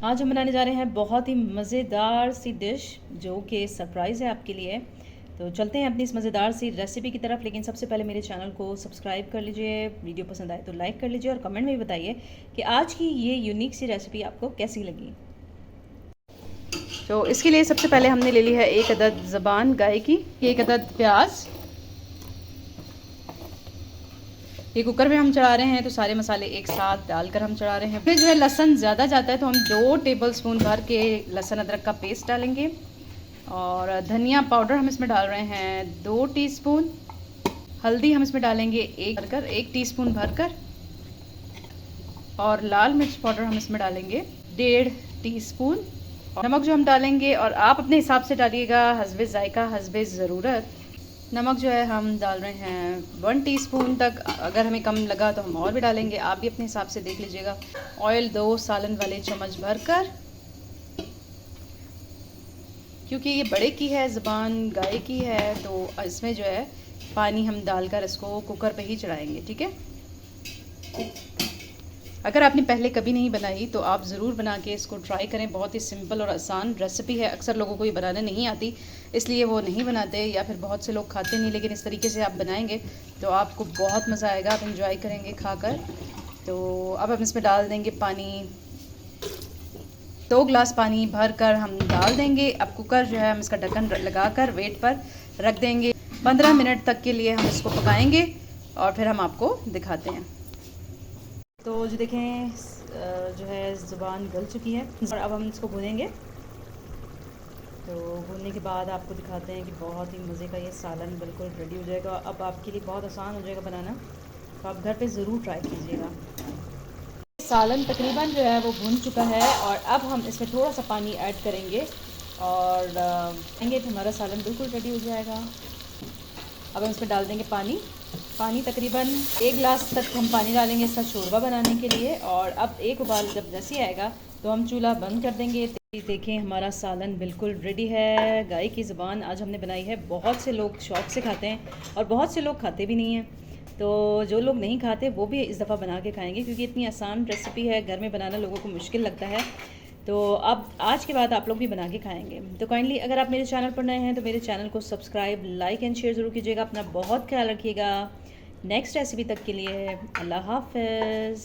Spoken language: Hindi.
आज हम बनाने जा रहे हैं बहुत ही मज़ेदार सी डिश जो कि सरप्राइज़ है आपके लिए। तो चलते हैं अपनी इस मज़ेदार सी रेसिपी की तरफ, लेकिन सबसे पहले मेरे चैनल को सब्सक्राइब कर लीजिए, वीडियो पसंद आए तो लाइक कर लीजिए और कमेंट में भी बताइए कि आज की ये यूनिक सी रेसिपी आपको कैसी लगी। तो इसके लिए सबसे पहले हमने ले ली है एक अदद ज़बान गाय की, एक अदद प्याज। ये कुकर में हम चढ़ा रहे हैं तो सारे मसाले एक साथ डालकर हम चढ़ा रहे हैं। फिर जो है लहसुन ज़्यादा जाता है तो हम 2 टेबलस्पून भर के लहसुन अदरक का पेस्ट डालेंगे। और धनिया पाउडर हम इसमें डाल रहे हैं 2 टीस्पून। हल्दी हम इसमें डालेंगे 1 टीस्पून भरकर। और लाल मिर्च पाउडर हम इसमें डालेंगे 1.5 टीस्पून। नमक जो हम डालेंगे, और आप अपने हिसाब से डालिएगा, हस्बे जायका हस्बे ज़रूरत। नमक जो है हम डाल रहे हैं 1 टीस्पून तक। अगर हमें कम लगा तो हम और भी डालेंगे, आप भी अपने हिसाब से देख लीजिएगा। ऑयल 2 सालन वाले चम्मच भरकर, क्योंकि ये बड़े की है, ज़बान गाय की है, तो इसमें जो है पानी हम डालकर इसको कुकर पे ही चढ़ाएंगे। ठीक है, अगर आपने पहले कभी नहीं बनाई तो आप ज़रूर बना के इसको ट्राई करें। बहुत ही सिंपल और आसान रेसिपी है। अक्सर लोगों को ये बनाने नहीं आती, इसलिए वो नहीं बनाते, या फिर बहुत से लोग खाते नहीं। लेकिन इस तरीके से आप बनाएंगे तो आपको बहुत मज़ा आएगा, आप इंजॉय करेंगे खाकर। तो अब हम इसमें डाल देंगे पानी, 2 गिलास पानी भर कर हम डाल देंगे। अब कुकर जो है हम इसका ढक्कन लगाकर वेट पर रख देंगे। 15 मिनट तक के लिए हम इसको पकाएंगे और फिर हम आपको दिखाते हैं। तो जो देखें जो है ज़ुबान गल चुकी है और अब हम इसको भूनेंगे। तो भूनने के बाद आपको दिखाते हैं कि बहुत ही मज़े का ये सालन बिल्कुल रेडी हो जाएगा। अब आपके लिए बहुत आसान हो जाएगा बनाना, तो आप घर पे ज़रूर ट्राई कीजिएगा। सालन तकरीबन जो है वो भुन चुका है और अब हम इसमें थोड़ा सा पानी ऐड करेंगे और देंगे तो हमारा सालन बिल्कुल रेडी हो जाएगा। अब हम इसमें डाल देंगे पानी तकरीबन 1 गिलास तक हम पानी डालेंगे इसका शोरबा बनाने के लिए। और अब एक उबाल जब जैसे ही आएगा तो हम चूल्हा बंद कर देंगे। देखें हमारा सालन बिल्कुल रेडी है। गाय की ज़ुबान आज हमने बनाई है। बहुत से लोग शौक़ से खाते हैं और बहुत से लोग खाते भी नहीं हैं। तो जो लोग नहीं खाते वो भी इस दफ़ा बना के खाएँगे, क्योंकि इतनी आसान रेसिपी है, घर में बनाना लोगों को मुश्किल लगता है। तो अब आज के बाद आप लोग भी बना के खाएंगे। तो काइंडली अगर आप मेरे चैनल पर नए हैं तो मेरे चैनल को सब्सक्राइब, लाइक एंड शेयर ज़रूर कीजिएगा। अपना बहुत ख्याल रखिएगा। नेक्स्ट रेसिपी तक के लिए अल्लाह हाफ़िज़।